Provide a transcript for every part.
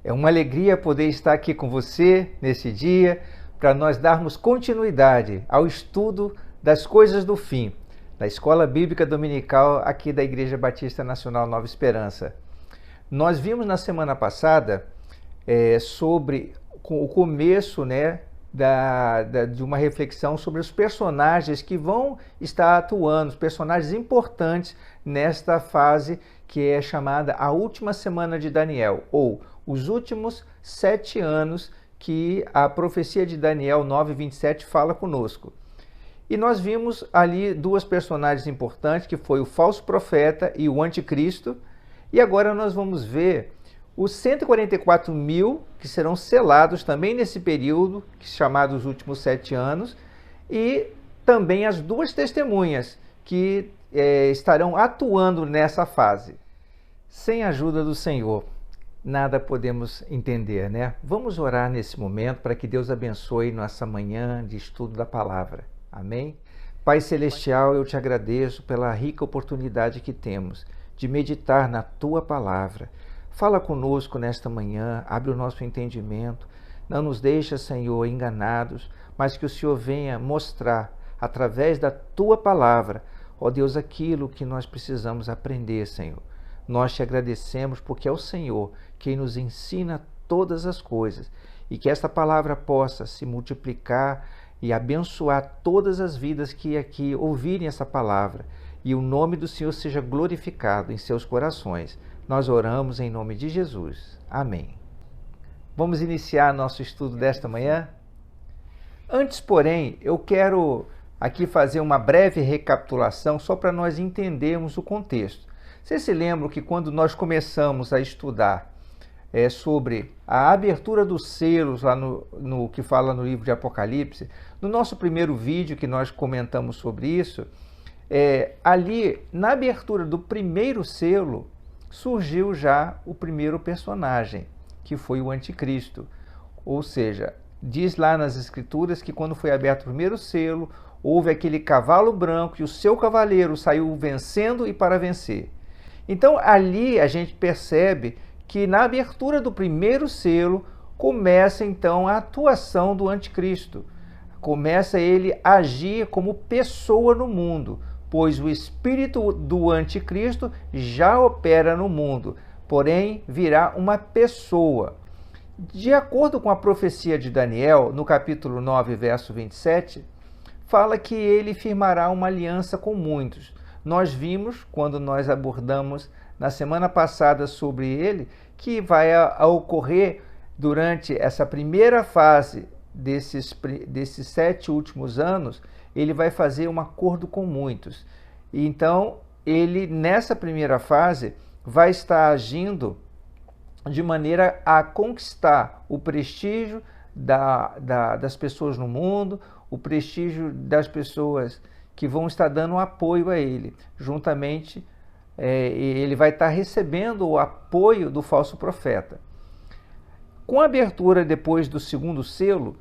É uma alegria poder estar aqui com você nesse dia para nós darmos continuidade ao estudo das coisas do fim, da Escola Bíblica Dominical aqui da Igreja Batista Nacional Nova Esperança. Nós vimos na semana passada sobre o começo, de uma reflexão sobre os personagens que vão estar atuando, os personagens importantes nesta fase que é chamada a última semana de Daniel, ou os últimos 7 anos que a profecia de Daniel 9:27 fala conosco. E nós vimos ali 2 personagens importantes, que foi o falso profeta e o anticristo, e agora nós vamos ver os 144 mil que serão selados também nesse período, chamado os últimos 7 anos, e também as 2 testemunhas que estarão atuando nessa fase. Sem a ajuda do Senhor, nada podemos entender, né? Vamos orar nesse momento para que Deus abençoe nossa manhã de estudo da palavra. Amém? Pai Celestial, eu te agradeço pela rica oportunidade que temos de meditar na Tua palavra. Fala conosco nesta manhã, abre o nosso entendimento, não nos deixa, Senhor, enganados, mas que o Senhor venha mostrar, através da Tua palavra, ó Deus, aquilo que nós precisamos aprender, Senhor. Nós te agradecemos porque é o Senhor quem nos ensina todas as coisas e que esta palavra possa se multiplicar e abençoar todas as vidas que aqui ouvirem essa palavra e o nome do Senhor seja glorificado em seus corações. Nós oramos em nome de Jesus. Amém. Vamos iniciar nosso estudo desta manhã? Antes, porém, eu quero aqui fazer uma breve recapitulação só para nós entendermos o contexto. Vocês se lembram que quando nós começamos a estudar sobre a abertura dos selos, lá no que fala no livro de Apocalipse, no nosso primeiro vídeo que nós comentamos sobre isso, ali na abertura do primeiro selo, surgiu já o primeiro personagem, que foi o anticristo. Ou seja, diz lá nas escrituras que quando foi aberto o primeiro selo, houve aquele cavalo branco e o seu cavaleiro saiu vencendo e para vencer. Então ali a gente percebe que na abertura do primeiro selo começa então a atuação do anticristo. Começa ele a agir como pessoa no mundo, pois o espírito do anticristo já opera no mundo, porém virá uma pessoa. De acordo com a profecia de Daniel, no capítulo 9, verso 27, fala que ele firmará uma aliança com muitos. Nós vimos, quando nós abordamos na semana passada sobre ele, que vai ocorrer durante essa primeira fase desses 7 últimos anos, ele vai fazer um acordo com muitos. Então, ele, nessa primeira fase, vai estar agindo de maneira a conquistar o prestígio das pessoas no mundo, o prestígio das pessoas que vão estar dando apoio a ele. Juntamente, ele vai estar recebendo o apoio do falso profeta. Com a abertura depois do segundo selo,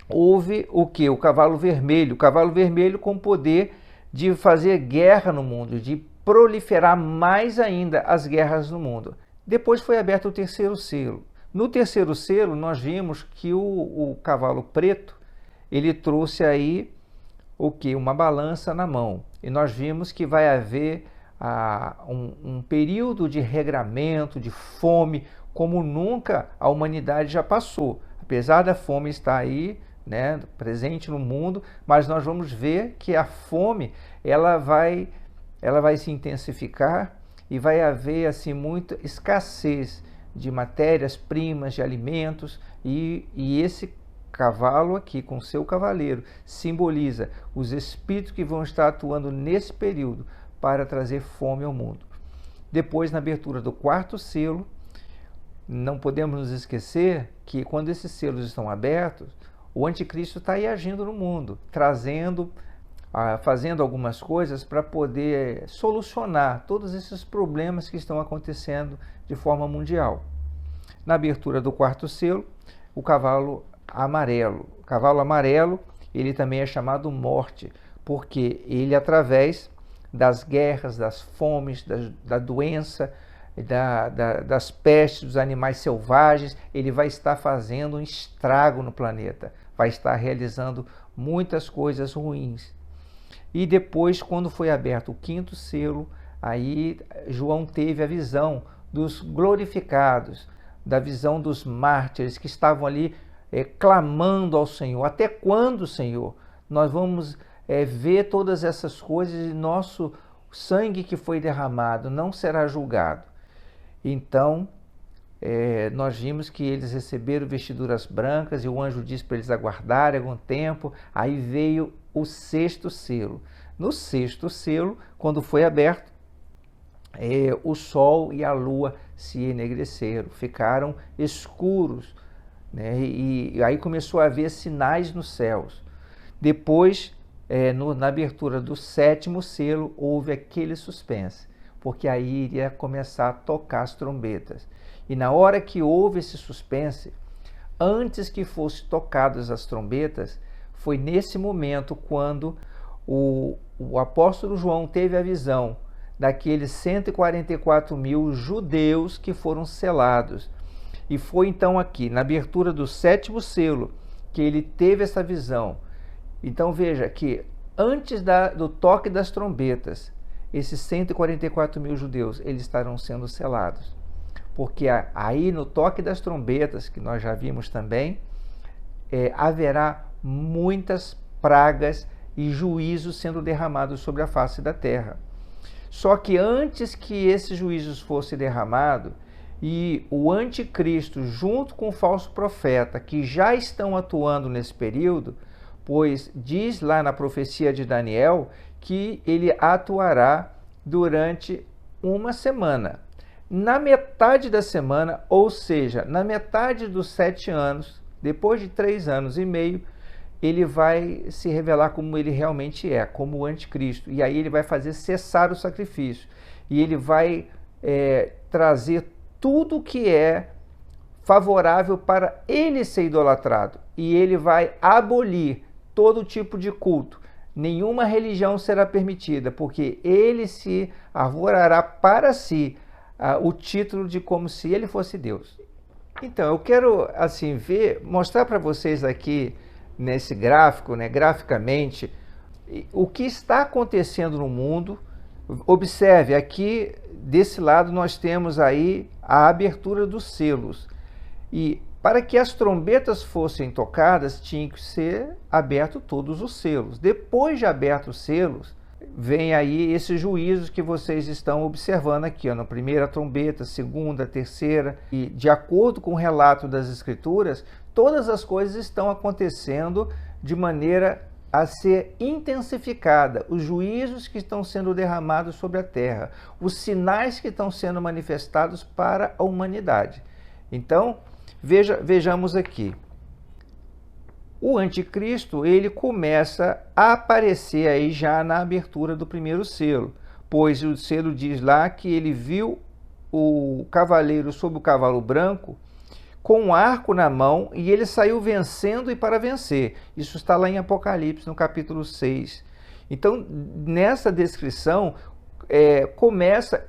houve o que? O cavalo vermelho. O cavalo vermelho com poder de fazer guerra no mundo, de proliferar mais ainda as guerras no mundo. Depois foi aberto o terceiro selo. No terceiro selo, nós vimos que o cavalo preto, ele trouxe aí o que? Uma balança na mão. E nós vimos que vai haver um período de regramento, de fome, como nunca a humanidade já passou. Apesar da fome estar aí, presente no mundo, mas nós vamos ver que a fome ela vai se intensificar e vai haver assim muita escassez de matérias-primas, de alimentos, e esse cavalo aqui com seu cavaleiro simboliza os espíritos que vão estar atuando nesse período para trazer fome ao mundo. Depois, na abertura do quarto selo, não podemos nos esquecer que quando esses selos estão abertos, o anticristo está aí agindo no mundo, fazendo algumas coisas para poder solucionar todos esses problemas que estão acontecendo de forma mundial. Na abertura do quarto selo, o cavalo amarelo. O cavalo amarelo, ele também é chamado morte, porque ele, através das guerras, das fomes, da doença, das pestes, dos animais selvagens, ele vai estar fazendo um estrago no planeta, vai estar realizando muitas coisas ruins. E depois, quando foi aberto o quinto selo, aí João teve a visão dos glorificados, da visão dos mártires que estavam ali clamando ao Senhor. Até quando, Senhor, nós vamos ver todas essas coisas e nosso sangue que foi derramado não será julgado? Então, nós vimos que eles receberam vestiduras brancas e o anjo disse para eles aguardarem algum tempo. Aí veio o sexto selo. No sexto selo, quando foi aberto, o sol e a lua se enegreceram, ficaram escuros, né? E aí começou a haver sinais nos céus. Depois, na abertura do sétimo selo, houve aquele suspense, porque aí iria começar a tocar as trombetas. E na hora que houve esse suspense, antes que fossem tocadas as trombetas, foi nesse momento quando o apóstolo João teve a visão daqueles 144 mil judeus que foram selados. E foi então aqui, na abertura do sétimo selo, que ele teve essa visão. Então veja que antes do toque das trombetas, esses 144 mil judeus, eles estarão sendo selados. Porque aí no toque das trombetas, que nós já vimos também, haverá muitas pragas e juízos sendo derramados sobre a face da terra. Só que antes que esses juízos fossem derramados, e o anticristo junto com o falso profeta, que já estão atuando nesse período, pois diz lá na profecia de Daniel que ele atuará durante uma semana. Na metade da semana, ou seja, na metade dos 7 anos, depois de 3 anos e meio, ele vai se revelar como ele realmente é, como o anticristo. E aí ele vai fazer cessar o sacrifício. E ele vai trazer tudo que é favorável para ele ser idolatrado. E ele vai abolir todo tipo de culto. Nenhuma religião será permitida, porque ele se arvorará para si o título de como se ele fosse Deus. Então, eu quero assim mostrar para vocês aqui nesse gráfico, né, graficamente, o que está acontecendo no mundo. Observe, aqui desse lado nós temos aí a abertura dos selos. E para que as trombetas fossem tocadas, tinha que ser aberto todos os selos. Depois de abertos os selos, vem aí esses juízos que vocês estão observando aqui, ó, na primeira trombeta, segunda, terceira. E de acordo com o relato das Escrituras, todas as coisas estão acontecendo de maneira a ser intensificada. Os juízos que estão sendo derramados sobre a terra, os sinais que estão sendo manifestados para a humanidade. Então, vejamos aqui. O anticristo, ele começa a aparecer aí já na abertura do primeiro selo, pois o selo diz lá que ele viu o cavaleiro sobre o cavalo branco com um arco na mão e ele saiu vencendo e para vencer. Isso está lá em Apocalipse, no capítulo 6. Então, nessa descrição,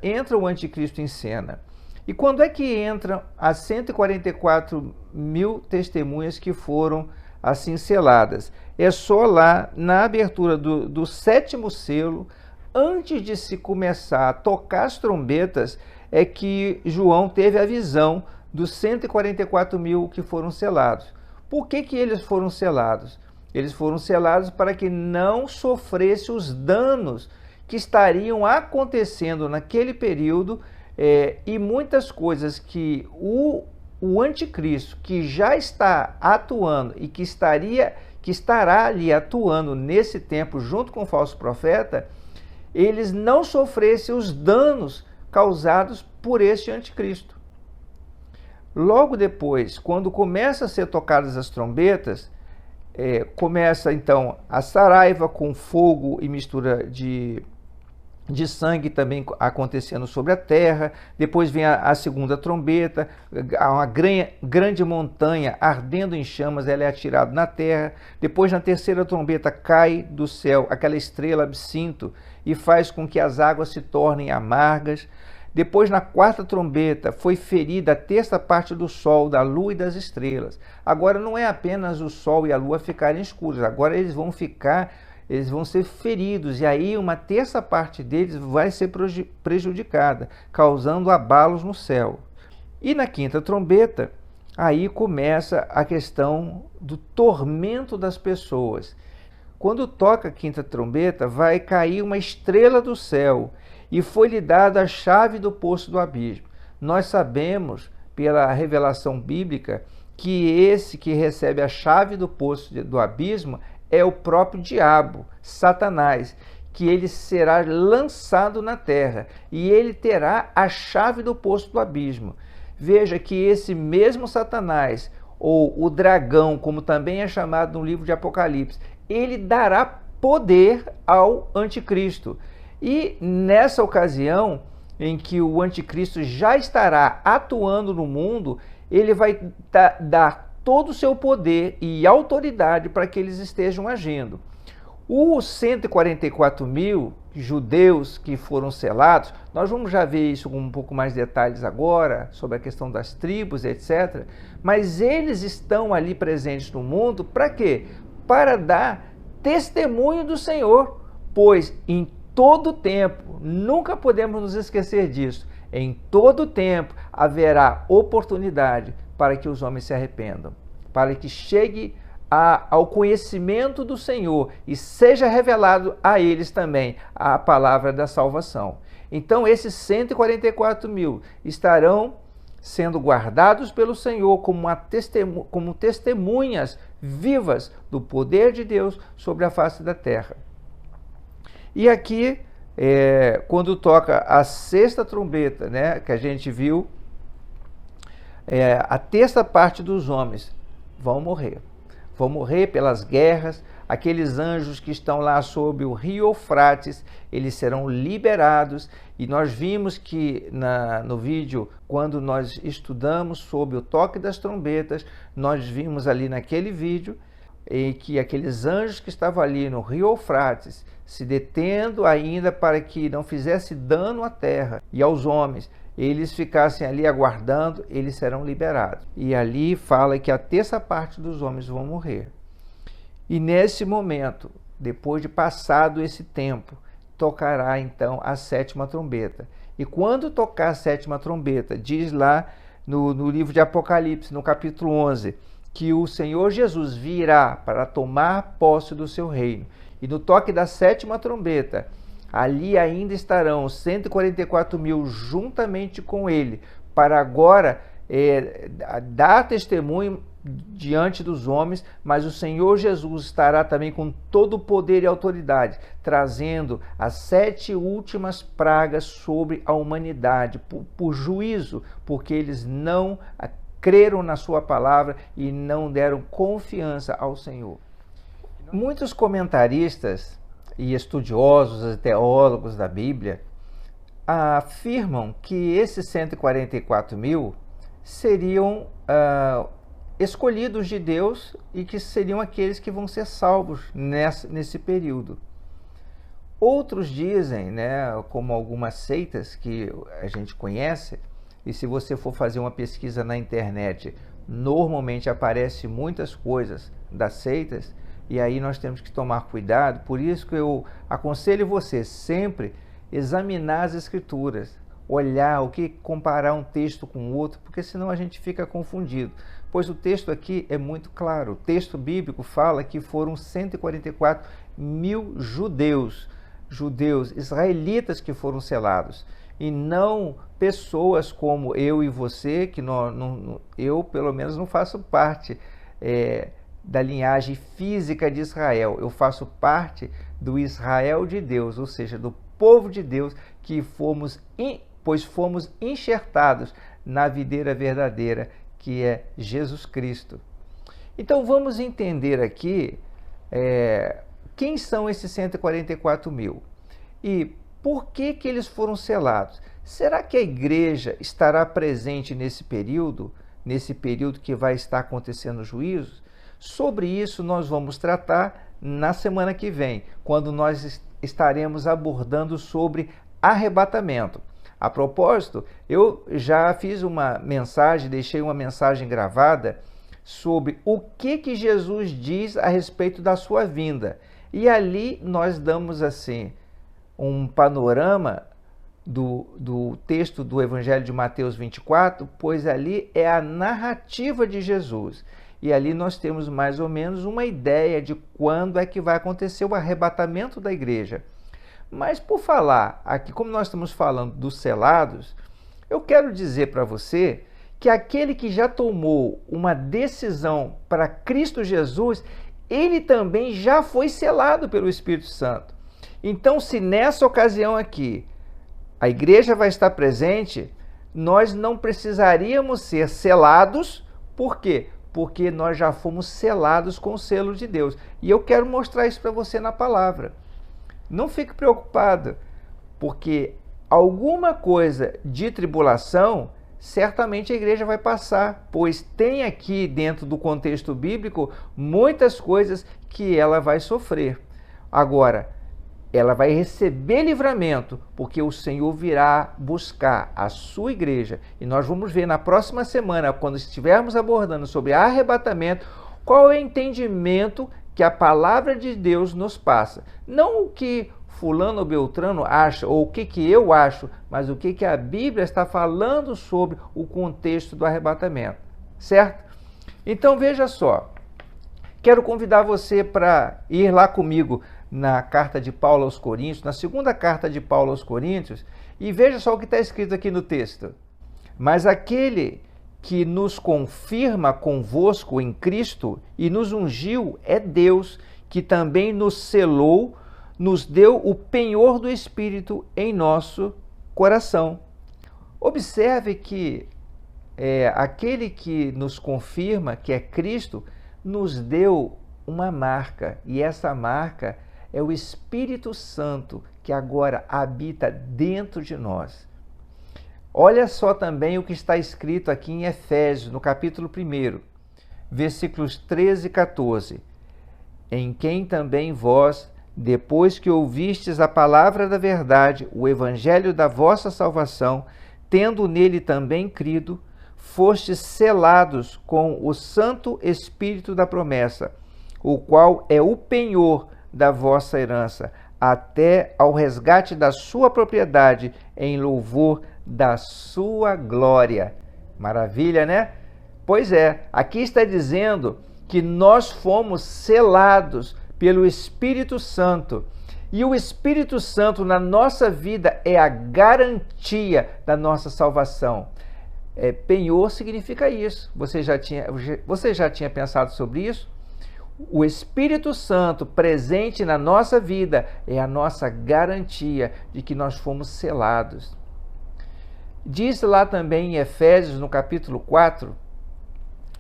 entra o anticristo em cena. E quando é que entram as 144 mil testemunhas que foram assim seladas? É só lá na abertura do sétimo selo, antes de se começar a tocar as trombetas, é que João teve a visão dos 144 mil que foram selados. Por que eles foram selados? Eles foram selados para que não sofresse os danos que estariam acontecendo naquele período, e muitas coisas que o anticristo, que já está atuando e que estará ali atuando nesse tempo junto com o falso profeta, eles não sofressem os danos causados por este anticristo. Logo depois, quando começa a ser tocadas as trombetas, começa então a saraiva com fogo e mistura de sangue também acontecendo sobre a terra. Depois vem a segunda trombeta, uma grande montanha ardendo em chamas, ela é atirada na terra. Depois, na terceira trombeta, cai do céu aquela estrela absinto e faz com que as águas se tornem amargas. Depois, na quarta trombeta, foi ferida a terça parte do sol, da lua e das estrelas. Agora não é apenas o sol e a lua ficarem escuros, agora eles vão ser feridos, e aí uma terça parte deles vai ser prejudicada, causando abalos no céu. E na quinta trombeta, aí começa a questão do tormento das pessoas. Quando toca a quinta trombeta, vai cair uma estrela do céu, e foi-lhe dada a chave do poço do abismo. Nós sabemos, pela revelação bíblica, que esse que recebe a chave do poço do abismo é o próprio diabo, Satanás, que ele será lançado na terra, e ele terá a chave do poço do abismo. Veja que esse mesmo Satanás, ou o dragão, como também é chamado no livro de Apocalipse, ele dará poder ao anticristo. E nessa ocasião em que o anticristo já estará atuando no mundo, ele vai dar todo o seu poder e autoridade para que eles estejam agindo. Os 144 mil judeus que foram selados, nós vamos já ver isso com um pouco mais de detalhes agora, sobre a questão das tribos, etc. Mas eles estão ali presentes no mundo para quê? Para dar testemunho do Senhor, pois em todo tempo, nunca podemos nos esquecer disso, em todo tempo haverá oportunidade para que os homens se arrependam, para que chegue ao conhecimento do Senhor e seja revelado a eles também a palavra da salvação. Então esses 144 mil estarão sendo guardados pelo Senhor como testemunhas vivas do poder de Deus sobre a face da terra. E aqui, quando toca a sexta trombeta, né, que a gente viu, a terça parte dos homens vão morrer. Vão morrer pelas guerras. Aqueles anjos que estão lá sob o rio Eufrates, eles serão liberados. E nós vimos que no vídeo, quando nós estudamos sobre o toque das trombetas, nós vimos ali naquele vídeo que aqueles anjos que estavam ali no rio Eufrates, se detendo ainda para que não fizesse dano à terra e aos homens, eles ficassem ali aguardando, eles serão liberados. E ali fala que a terça parte dos homens vão morrer. E nesse momento, depois de passado esse tempo, tocará então a sétima trombeta. E quando tocar a sétima trombeta, diz lá no livro de Apocalipse, no capítulo 11, que o Senhor Jesus virá para tomar posse do seu reino. E no toque da sétima trombeta, ali ainda estarão 144 mil juntamente com ele, para agora dar testemunho diante dos homens, mas o Senhor Jesus estará também com todo o poder e autoridade, trazendo as 7 últimas pragas sobre a humanidade, por juízo, porque eles não creram na sua palavra e não deram confiança ao Senhor. Muitos comentaristas e estudiosos e teólogos da Bíblia afirmam que esses 144 mil seriam escolhidos de Deus e que seriam aqueles que vão ser salvos nesse período. Outros dizem, né, como algumas seitas que a gente conhece, e se você for fazer uma pesquisa na internet, normalmente aparece muitas coisas das seitas, e aí nós temos que tomar cuidado. Por isso que eu aconselho você sempre examinar as escrituras, olhar comparar um texto com o outro, porque senão a gente fica confundido. Pois o texto aqui é muito claro. O texto bíblico fala que foram 144 mil judeus, israelitas que foram selados, e não pessoas como eu e você, que eu pelo menos não faço parte da linhagem física de Israel. Eu faço parte do Israel de Deus, ou seja, do povo de Deus, pois fomos enxertados na videira verdadeira, que é Jesus Cristo. Então vamos entender aqui quem são esses 144 mil e por que eles foram selados. Será que a igreja estará presente nesse período que vai estar acontecendo os juízos? Sobre isso nós vamos tratar na semana que vem, quando nós estaremos abordando sobre arrebatamento. A propósito, eu já fiz uma mensagem, deixei uma mensagem gravada sobre o que Jesus diz a respeito da sua vinda. E ali nós damos assim um panorama do texto do Evangelho de Mateus 24, pois ali é a narrativa de Jesus. E ali nós temos mais ou menos uma ideia de quando é que vai acontecer o arrebatamento da igreja. Mas por falar aqui, como nós estamos falando dos selados, eu quero dizer para você que aquele que já tomou uma decisão para Cristo Jesus, ele também já foi selado pelo Espírito Santo. Então, se nessa ocasião aqui a igreja vai estar presente, nós não precisaríamos ser selados. Por quê? Porque nós já fomos selados com o selo de Deus. E eu quero mostrar isso para você na palavra. Não fique preocupado, porque alguma coisa de tribulação, certamente a igreja vai passar, pois tem aqui dentro do contexto bíblico muitas coisas que ela vai sofrer. Agora, ela vai receber livramento, porque o Senhor virá buscar a sua igreja. E nós vamos ver na próxima semana, quando estivermos abordando sobre arrebatamento, qual é o entendimento que a palavra de Deus nos passa. Não o que fulano ou beltrano acha, ou o que eu acho, mas o que a Bíblia está falando sobre o contexto do arrebatamento. Certo? Então veja só, quero convidar você para ir lá comigo na carta de Paulo aos Coríntios, na segunda carta de Paulo aos Coríntios, e veja só o que está escrito aqui no texto. Mas aquele que nos confirma convosco em Cristo e nos ungiu é Deus, que também nos selou, nos deu o penhor do Espírito em nosso coração. Observe que aquele que nos confirma, que é Cristo, nos deu uma marca, e essa marca é o Espírito Santo, que agora habita dentro de nós. Olha só também o que está escrito aqui em Efésios, no capítulo 1, versículos 13 e 14. Em quem também vós, depois que ouvistes a palavra da verdade, o evangelho da vossa salvação, tendo nele também crido, fostes selados com o Santo Espírito da promessa, o qual é o penhor da vossa herança, até ao resgate da sua propriedade, em louvor da sua glória. Maravilha, né? Pois é, aqui está dizendo que nós fomos selados pelo Espírito Santo. E o Espírito Santo na nossa vida é a garantia da nossa salvação. Penhor significa isso. Você já tinha pensado sobre isso? O Espírito Santo presente na nossa vida é a nossa garantia de que nós fomos selados. Diz lá também em Efésios, no capítulo 4,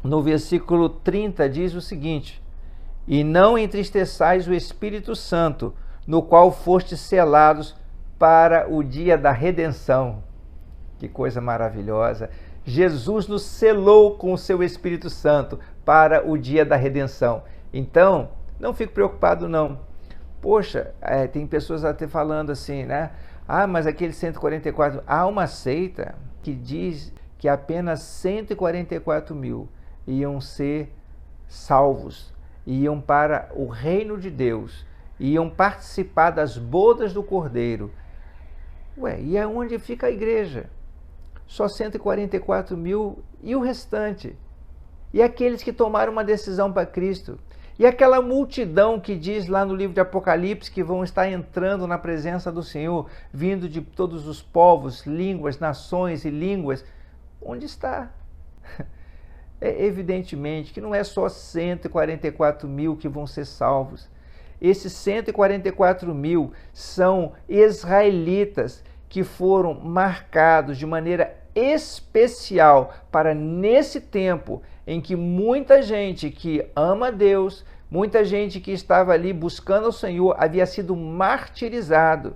no versículo 30, diz o seguinte: e não entristeçais o Espírito Santo, no qual fostes selados para o dia da redenção. Que coisa maravilhosa! Jesus nos selou com o seu Espírito Santo para o dia da redenção. Então, não fique preocupado não. Poxa, tem pessoas até falando assim, né? Ah, mas aquele 144... Há uma seita que diz que apenas 144 mil iam ser salvos, iam para o reino de Deus, iam participar das bodas do Cordeiro. E aonde fica a igreja? Só 144 mil e o restante? E aqueles que tomaram uma decisão para Cristo? E aquela multidão que diz lá no livro de Apocalipse que vão estar entrando na presença do Senhor, vindo de todos os povos, línguas, nações e línguas, onde está? Evidentemente que não é só 144 mil que vão ser salvos. Esses 144 mil são israelitas que foram marcados de maneira especial para nesse tempo em que muita gente que ama Deus, muita gente que estava ali buscando o Senhor, havia sido martirizado.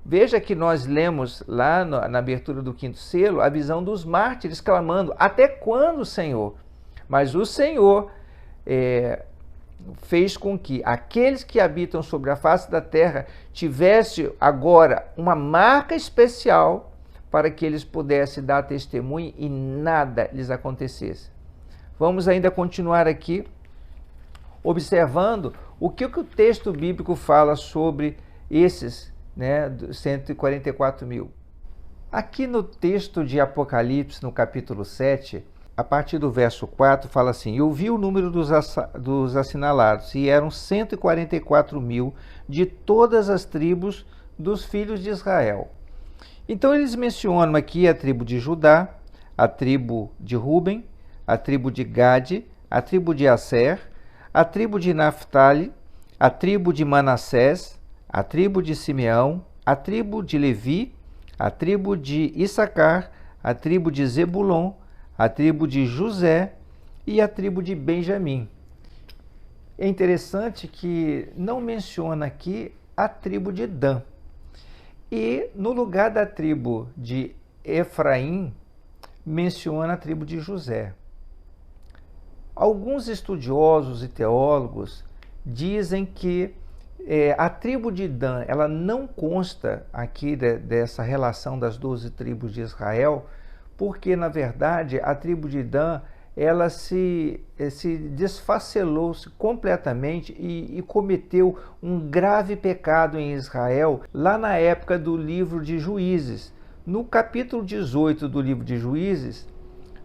Veja que nós lemos lá na abertura do 5º selo a visão dos mártires clamando: até quando, Senhor? Mas o Senhor fez com que aqueles que habitam sobre a face da terra tivessem agora uma marca especial para que eles pudessem dar testemunho e nada lhes acontecesse. Vamos ainda continuar aqui observando o que o texto bíblico fala sobre esses, 144 mil. Aqui no texto de Apocalipse, no capítulo 7, a partir do verso 4, fala assim: eu vi o número dos assinalados, e eram 144 mil de todas as tribos dos filhos de Israel. Então eles mencionam aqui a tribo de Judá, a tribo de Ruben, a tribo de Gade, a tribo de Asser, a tribo de Naftali, a tribo de Manassés, a tribo de Simeão, a tribo de Levi, a tribo de Issacar, a tribo de Zebulon, a tribo de José e a tribo de Benjamim. É interessante que não menciona aqui a tribo de Dan. E no lugar da tribo de Efraim, menciona a tribo de José. Alguns estudiosos e teólogos dizem que a tribo de Dan, ela não consta aqui dessa relação das 12 tribos de Israel, porque, na verdade, a tribo de Dan, ela se desfacelou-se completamente e cometeu um grave pecado em Israel, lá na época do livro de Juízes. No capítulo 18 do livro de Juízes,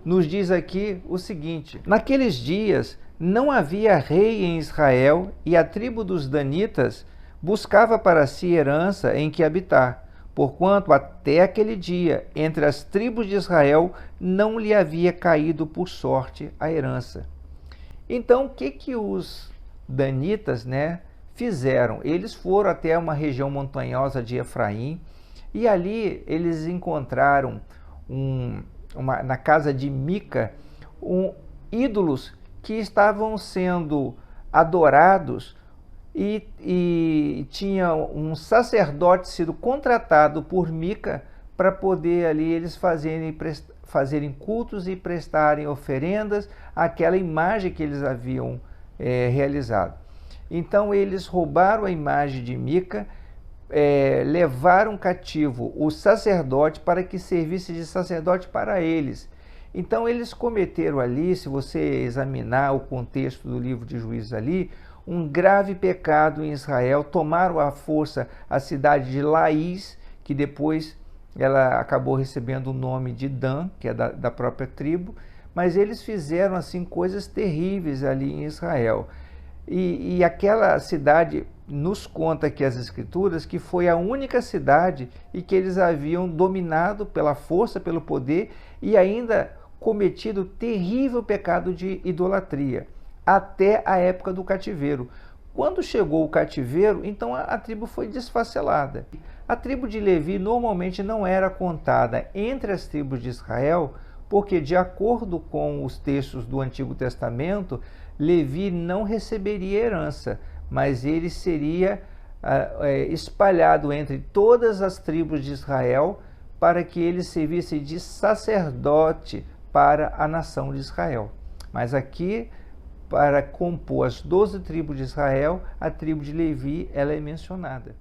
nos diz aqui o seguinte: naqueles dias não havia rei em Israel, e a tribo dos danitas buscava para si herança em que habitar, porquanto até aquele dia, entre as tribos de Israel, não lhe havia caído por sorte a herança. Então, o que os danitas, fizeram? Eles foram até uma região montanhosa de Efraim, e ali eles encontraram na casa de Mica ídolos que estavam sendo adorados, e tinha um sacerdote sido contratado por Mica para poder ali eles fazerem cultos e prestarem oferendas àquela imagem que eles haviam realizado. Então eles roubaram a imagem de Mica, levaram cativo o sacerdote para que servisse de sacerdote para eles. Então eles cometeram ali, se você examinar o contexto do livro de Juízes ali, um grave pecado em Israel. Tomaram à força a cidade de Laís, que depois ela acabou recebendo o nome de Dan, que é da própria tribo, mas eles fizeram assim coisas terríveis ali em Israel. E aquela cidade, nos conta aqui as Escrituras, que foi a única cidade em que eles haviam dominado pela força, pelo poder, e ainda cometido terrível pecado de idolatria, até a época do cativeiro. Quando chegou o cativeiro, então a tribo foi desfacelada. A tribo de Levi normalmente não era contada entre as tribos de Israel, porque, de acordo com os textos do Antigo Testamento, Levi não receberia herança, mas ele seria espalhado entre todas as tribos de Israel, para que ele servisse de sacerdote para a nação de Israel. Mas aqui, para compor as 12 tribos de Israel, a tribo de Levi ela é mencionada.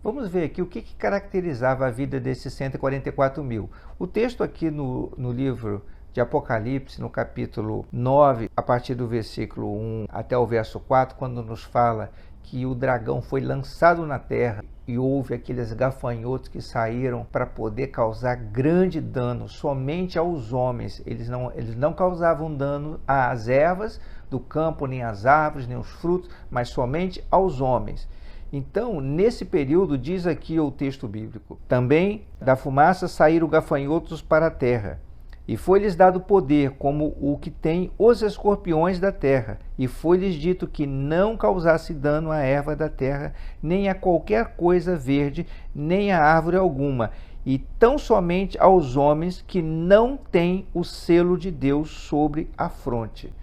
Vamos ver aqui o que caracterizava a vida desses 144 mil. O texto aqui no livro de Apocalipse, no capítulo 9, a partir do versículo 1 até o verso 4, quando nos fala que o dragão foi lançado na terra e houve aqueles gafanhotos que saíram para poder causar grande dano somente aos homens. Eles não causavam dano às ervas do campo, nem às árvores, nem aos frutos, mas somente aos homens. Então, nesse período, diz aqui o texto bíblico: também da fumaça saíram gafanhotos para a terra, e foi-lhes dado poder como o que tem os escorpiões da terra, e foi-lhes dito que não causasse dano à erva da terra, nem a qualquer coisa verde, nem a árvore alguma, e tão somente aos homens que não têm o selo de Deus sobre a fronte.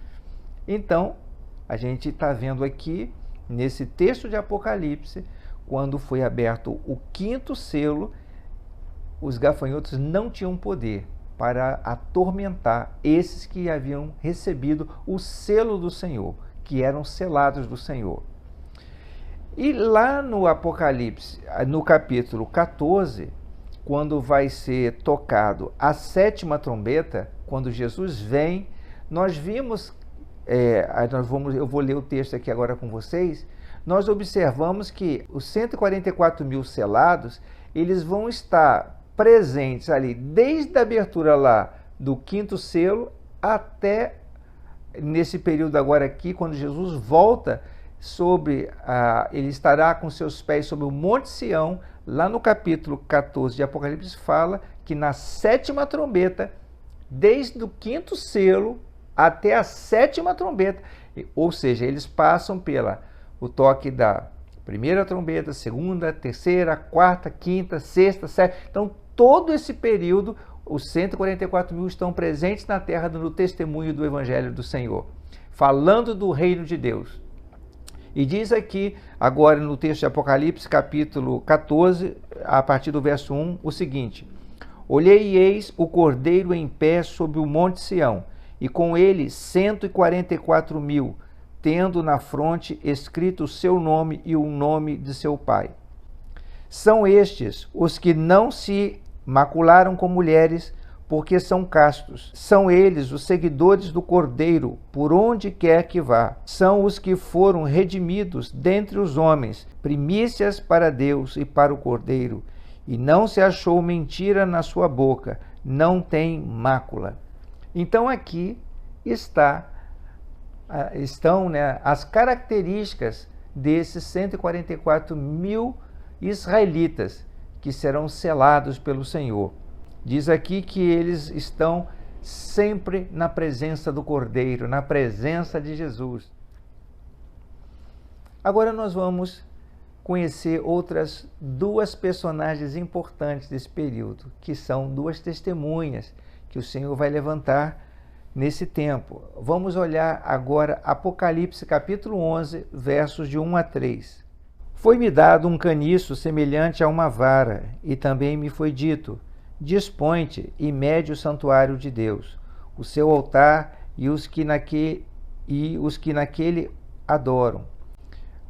Então, a gente está vendo aqui, nesse texto de Apocalipse, quando foi aberto o 5º selo, os gafanhotos não tinham poder para atormentar esses que haviam recebido o selo do Senhor, que eram selados do Senhor. E lá no Apocalipse, no capítulo 14, quando vai ser tocado a 7ª trombeta, quando Jesus vem, nós vimos, eu vou ler o texto aqui agora com vocês, nós observamos que os 144 mil selados, eles vão estar presentes ali, desde a abertura lá do 5º selo, até nesse período agora aqui, quando Jesus volta, ele estará com seus pés sobre o Monte Sião. Lá no capítulo 14 de Apocalipse fala que na 7ª trombeta, desde o 5º selo até a 7ª trombeta, ou seja, eles passam o toque da 1ª trombeta, 2ª, 3ª, 4ª, 5ª, 6ª, 7ª. Então, todo esse período, os 144 mil estão presentes na terra no testemunho do Evangelho do Senhor, falando do reino de Deus. E diz aqui, agora no texto de Apocalipse, capítulo 14, a partir do verso 1, o seguinte: Olhei e eis o Cordeiro em pé sobre o monte Sião, e com ele 144 mil, tendo na fronte escrito o seu nome e o nome de seu pai. São estes os que não se macularam com mulheres, porque são castos. São eles os seguidores do Cordeiro, por onde quer que vá. São os que foram redimidos dentre os homens, primícias para Deus e para o Cordeiro. E não se achou mentira na sua boca, não tem mácula. Então aqui estão as características desses 144 mil israelitas que serão selados pelo Senhor. Diz aqui que eles estão sempre na presença do Cordeiro, na presença de Jesus. Agora nós vamos conhecer outras duas personagens importantes desse período, que são duas testemunhas que o Senhor vai levantar nesse tempo. Vamos olhar agora Apocalipse capítulo 11, versos de 1 a 3. Foi-me dado um caniço semelhante a uma vara, e também me foi dito: dispõe-te e mede o santuário de Deus, o seu altar e os que naquele adoram.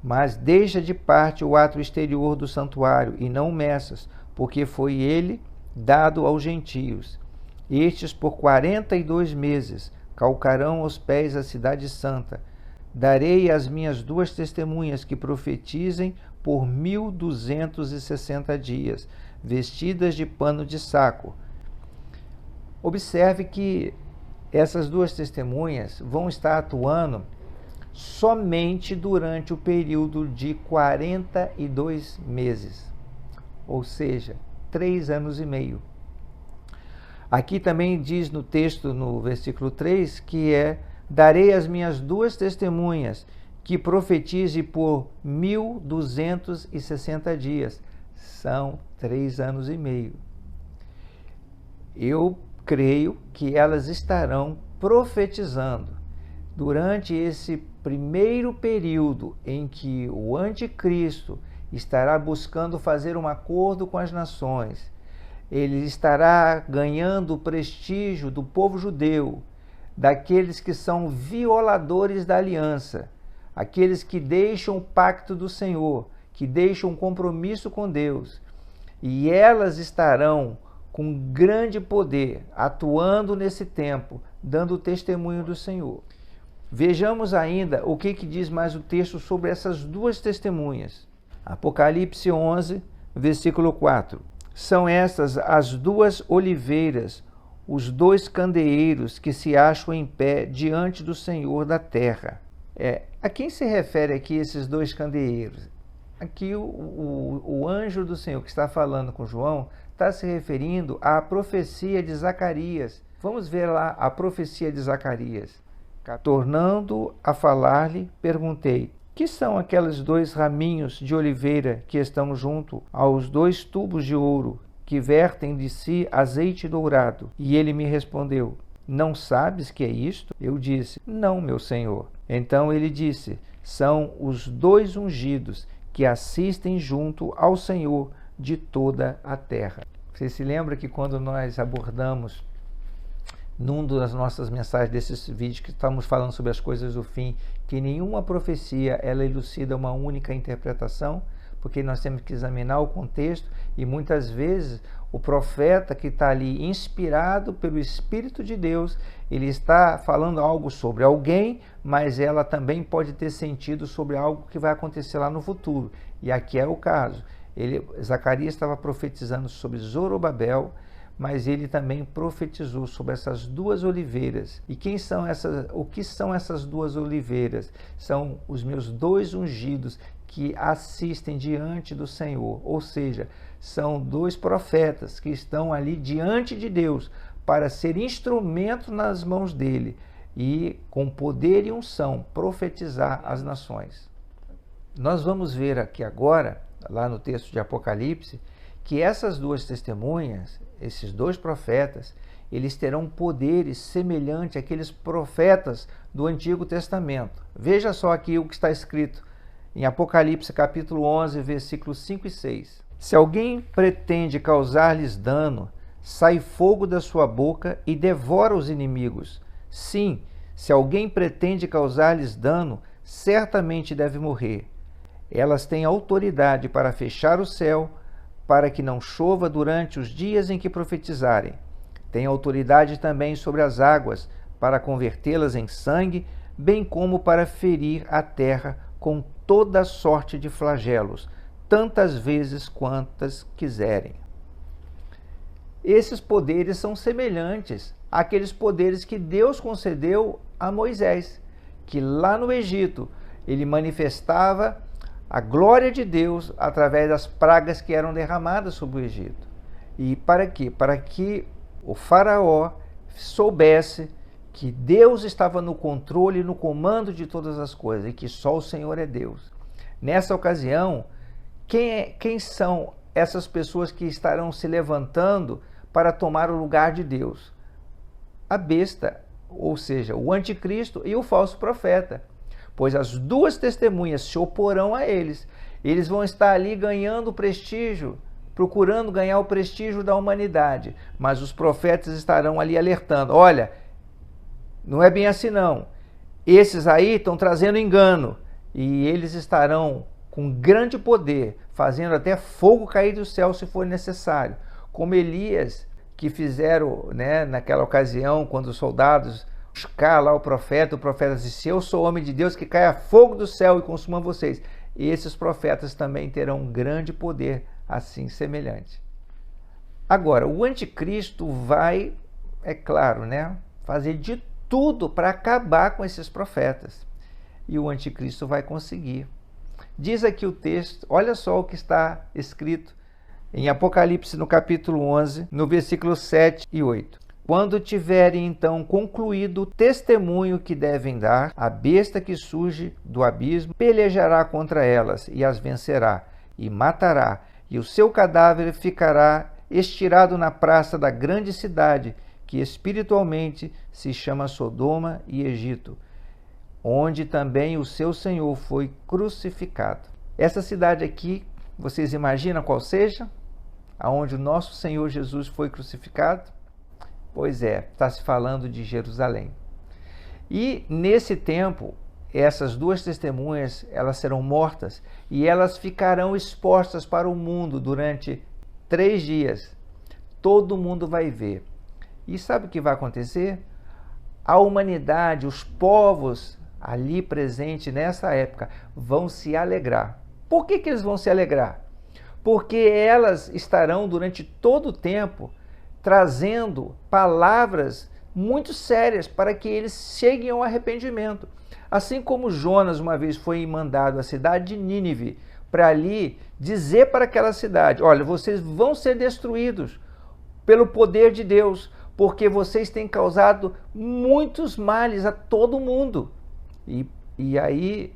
Mas deixa de parte o ato exterior do santuário e não o meças, porque foi ele dado aos gentios. Estes por 42 meses calcarão aos pés a cidade santa. Darei às minhas duas testemunhas que profetizem por 1260 dias, vestidas de pano de saco. Observe que essas duas testemunhas vão estar atuando somente durante o período de 42 meses, ou seja, 3 anos e meio. Aqui também diz no texto, no versículo 3, que darei às minhas duas testemunhas que profetize por 1260 dias. São 3 anos e meio. Eu creio que elas estarão profetizando durante esse primeiro período em que o anticristo estará buscando fazer um acordo com as nações. Ele estará ganhando o prestígio do povo judeu, daqueles que são violadores da aliança, aqueles que deixam o pacto do Senhor, que deixam um compromisso com Deus. E elas estarão com grande poder, atuando nesse tempo, dando testemunho do Senhor. Vejamos ainda o que diz mais o texto sobre essas duas testemunhas. Apocalipse 11, versículo 4. São estas as duas oliveiras, os dois candeeiros que se acham em pé diante do Senhor da terra. A quem se refere aqui esses dois candeeiros? Aqui o anjo do Senhor que está falando com João está se referindo à profecia de Zacarias. Vamos ver lá a profecia de Zacarias. Tornando a falar-lhe, perguntei: que são aqueles dois raminhos de oliveira que estão junto aos dois tubos de ouro que vertem de si azeite dourado? E ele me respondeu: não sabes que é isto? Eu disse: não, meu senhor. Então ele disse: são os dois ungidos que assistem junto ao Senhor de toda a terra. Você se lembra que quando nós abordamos num das nossas mensagens desses vídeos que estamos falando sobre as coisas do fim, que nenhuma profecia ela elucida uma única interpretação? porque nós temos que examinar o contexto e muitas vezes o profeta que está ali inspirado pelo Espírito de Deus, ele está falando algo sobre alguém, mas ela também pode ter sentido sobre algo que vai acontecer lá no futuro. E aqui é o caso. Zacarias estava profetizando sobre Zorobabel, mas ele também profetizou sobre essas duas oliveiras. E o que são essas duas oliveiras? São os meus dois ungidos que assistem diante do Senhor, ou seja, são dois profetas que estão ali diante de Deus para ser instrumento nas mãos dele e com poder e unção profetizar às nações. Nós vamos ver aqui agora, lá no texto de Apocalipse, que essas duas testemunhas, esses dois profetas, eles terão poderes semelhantes àqueles profetas do Antigo Testamento. Veja só aqui o que está escrito em Apocalipse capítulo 11, versículos 5 e 6. Se alguém pretende causar-lhes dano, sai fogo da sua boca e devora os inimigos. Sim, se alguém pretende causar-lhes dano, certamente deve morrer. Elas têm autoridade para fechar o céu, para que não chova durante os dias em que profetizarem. Têm autoridade também sobre as águas, para convertê-las em sangue, bem como para ferir a terra com toda sorte de flagelos, tantas vezes quantas quiserem. Esses poderes são semelhantes àqueles poderes que Deus concedeu a Moisés, que lá no Egito ele manifestava a glória de Deus através das pragas que eram derramadas sobre o Egito. E para quê? Para que o faraó soubesse que Deus estava no controle e no comando de todas as coisas e que só o Senhor é Deus. Nessa ocasião, quem são essas pessoas que estarão se levantando para tomar o lugar de Deus? A besta, ou seja, o anticristo e o falso profeta. Pois as duas testemunhas se oporão a eles. Eles vão estar ali ganhando prestígio, procurando ganhar o prestígio da humanidade. Mas os profetas estarão ali alertando: olha, não é bem assim não. Esses aí estão trazendo engano. E eles estarão com grande poder, fazendo até fogo cair do céu se for necessário. Como Elias, que fizeram, naquela ocasião, quando os soldados buscar lá o profeta disse: eu sou homem de Deus, que caia fogo do céu e consuma vocês. E esses profetas também terão um grande poder assim semelhante. Agora, o anticristo vai, é claro, fazer de tudo para acabar com esses profetas. E o anticristo vai conseguir. Diz aqui o texto, olha só o que está escrito em Apocalipse no capítulo 11, no versículo 7 e 8. Quando tiverem então concluído o testemunho que devem dar, a besta que surge do abismo pelejará contra elas e as vencerá e matará, e o seu cadáver ficará estirado na praça da grande cidade, que espiritualmente se chama Sodoma e Egito, onde também o seu Senhor foi crucificado. Essa cidade aqui, vocês imaginam qual seja? Aonde o nosso Senhor Jesus foi crucificado? Pois é, está se falando de Jerusalém. E nesse tempo, essas duas testemunhas, elas serão mortas e elas ficarão expostas para o mundo durante 3 dias. Todo mundo vai ver. E sabe o que vai acontecer? A humanidade, os povos ali presentes nessa época vão se alegrar. Por que eles vão se alegrar? Porque elas estarão durante todo o tempo trazendo palavras muito sérias para que eles cheguem ao arrependimento. Assim como Jonas uma vez foi mandado à cidade de Nínive para ali dizer para aquela cidade: olha, vocês vão ser destruídos pelo poder de Deus, porque vocês têm causado muitos males a todo mundo. E aí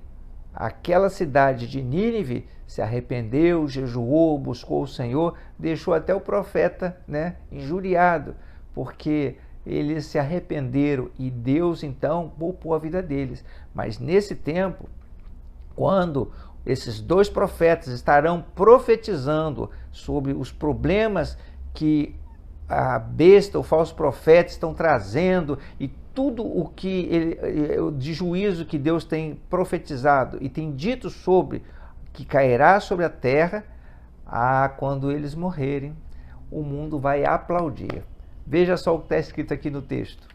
aquela cidade de Nínive se arrependeu, jejuou, buscou o Senhor, deixou até o profeta injuriado, porque eles se arrependeram e Deus então poupou a vida deles. Mas nesse tempo, quando esses dois profetas estarão profetizando sobre os problemas que a besta, o falso profeta estão trazendo e tudo o que de juízo que Deus tem profetizado e tem dito sobre que cairá sobre a terra, quando eles morrerem, o mundo vai aplaudir. Veja só o que está escrito aqui no texto.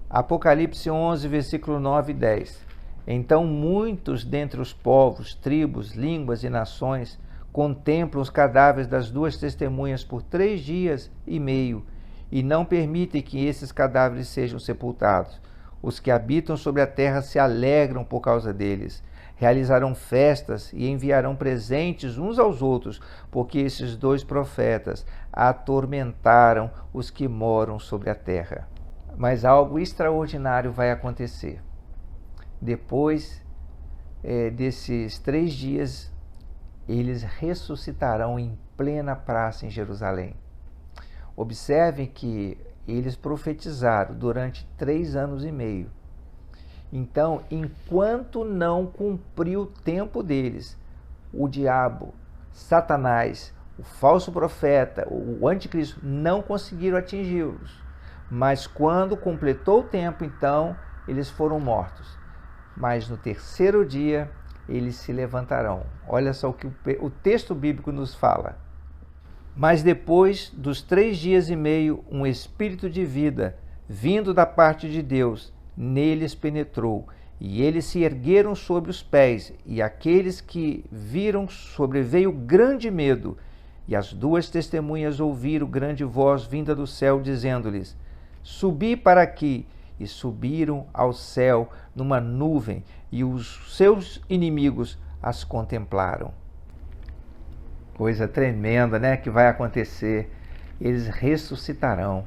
Apocalipse 11, versículo 9 e 10. Então muitos dentre os povos, tribos, línguas e nações contemplam os cadáveres das duas testemunhas por 3 dias e meio e não permitem que esses cadáveres sejam sepultados. Os que habitam sobre a terra se alegram por causa deles. Realizarão festas e enviarão presentes uns aos outros, porque esses 2 profetas atormentaram os que moram sobre a terra. Mas algo extraordinário vai acontecer. Depois desses 3 dias, eles ressuscitarão em plena praça em Jerusalém. Observem que eles profetizaram durante 3 anos e meio. Então, enquanto não cumpriu o tempo deles, o diabo, Satanás, o falso profeta, o anticristo, não conseguiram atingi-los. Mas quando completou o tempo, então, eles foram mortos. Mas no 3º dia, eles se levantarão. Olha só o que o texto bíblico nos fala. Mas depois dos 3 dias e meio, um espírito de vida, vindo da parte de Deus, neles penetrou, e eles se ergueram sobre os pés, e aqueles que viram sobreveio grande medo. E as 2 testemunhas ouviram grande voz vinda do céu, dizendo-lhes: Subi para aqui. E subiram ao céu numa nuvem, e os seus inimigos as contemplaram. Coisa tremenda, né, que vai acontecer. Eles ressuscitarão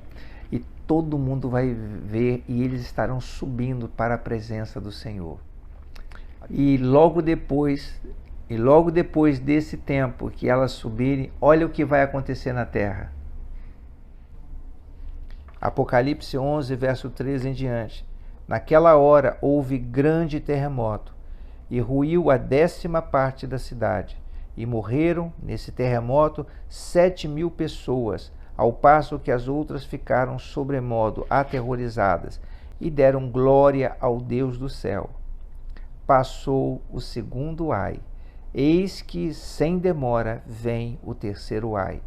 e todo mundo vai ver, e eles estarão subindo para a presença do Senhor. E logo depois desse tempo que elas subirem, olha o que vai acontecer na terra. Apocalipse 11, verso 13 em diante. Naquela hora houve grande terremoto, e ruiu a 10ª parte da cidade. E morreram, nesse terremoto, 7.000 pessoas, ao passo que as outras ficaram sobremodo aterrorizadas, e deram glória ao Deus do céu. Passou o 2º ai. Eis que, sem demora, vem o 3º ai.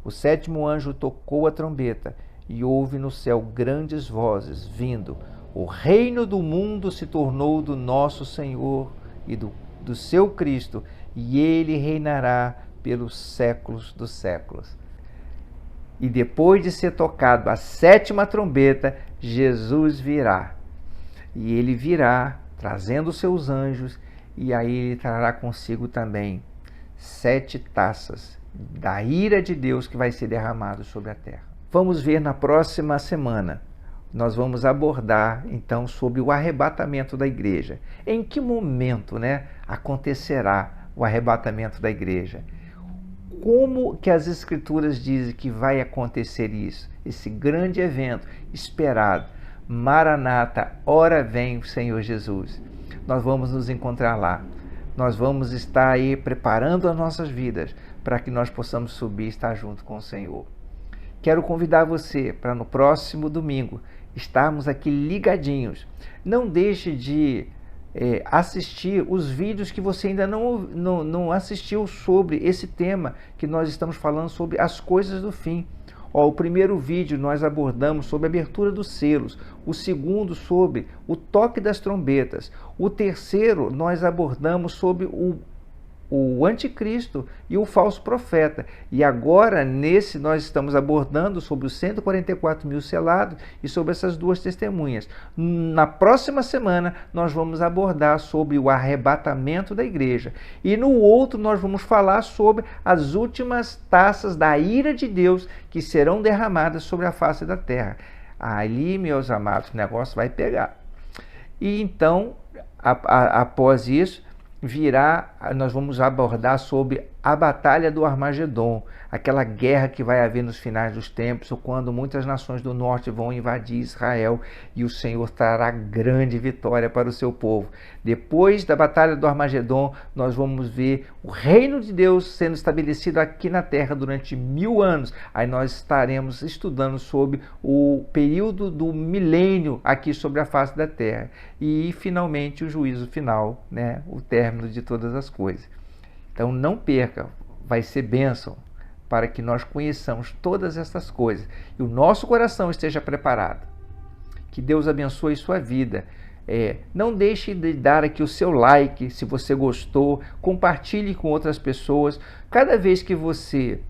O 7º anjo tocou a trombeta, e houve no céu grandes vozes, vindo: O reino do mundo se tornou do nosso Senhor e do seu Cristo, e ele reinará pelos séculos dos séculos. E depois de ser tocado a 7ª trombeta, Jesus virá. E ele virá trazendo seus anjos, e aí ele trará consigo também 7 taças da ira de Deus que vai ser derramado sobre a terra. Vamos ver na próxima semana. Nós vamos abordar, então, sobre o arrebatamento da igreja. Em que momento, acontecerá o arrebatamento da igreja? Como que as Escrituras dizem que vai acontecer isso? Esse grande evento esperado. Maranata, ora vem o Senhor Jesus. Nós vamos nos encontrar lá. Nós vamos estar aí preparando as nossas vidas para que nós possamos subir e estar junto com o Senhor. Quero convidar você para no próximo domingo estarmos aqui ligadinhos. Não deixe de assistir os vídeos que você ainda não assistiu sobre esse tema que nós estamos falando sobre as coisas do fim. O primeiro vídeo nós abordamos sobre a abertura dos selos, o segundo sobre o toque das trombetas, o terceiro nós abordamos sobre o anticristo e o falso profeta. E agora, nesse, nós estamos abordando sobre os 144.000 selados e sobre essas 2 testemunhas. Na próxima semana, nós vamos abordar sobre o arrebatamento da igreja. E no outro, nós vamos falar sobre as últimas taças da ira de Deus que serão derramadas sobre a face da terra. Ali, meus amados, o negócio vai pegar. E então, após isso, nós vamos abordar sobre a batalha do Armagedon, aquela guerra que vai haver nos finais dos tempos, quando muitas nações do norte vão invadir Israel e o Senhor trará grande vitória para o seu povo. Depois da batalha do Armagedon, nós vamos ver o reino de Deus sendo estabelecido aqui na terra durante 1000 anos. Aí nós estaremos estudando sobre o período do milênio aqui sobre a face da terra. E finalmente o juízo final, o término de todas as coisas. Então não perca, vai ser bênção para que nós conheçamos todas essas coisas e o nosso coração esteja preparado. Que Deus abençoe sua vida. Não deixe de dar aqui o seu like se você gostou, compartilhe com outras pessoas. Cada vez que você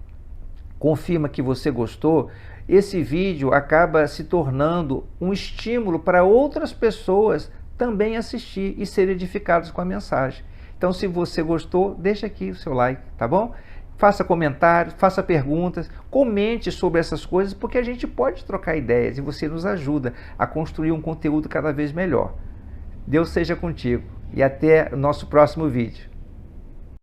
confirma que você gostou, esse vídeo acaba se tornando um estímulo para outras pessoas também assistir e serem edificados com a mensagem. Então, se você gostou, deixa aqui o seu like, tá bom? Faça comentários, faça perguntas, comente sobre essas coisas, porque a gente pode trocar ideias e você nos ajuda a construir um conteúdo cada vez melhor. Deus seja contigo e até o nosso próximo vídeo.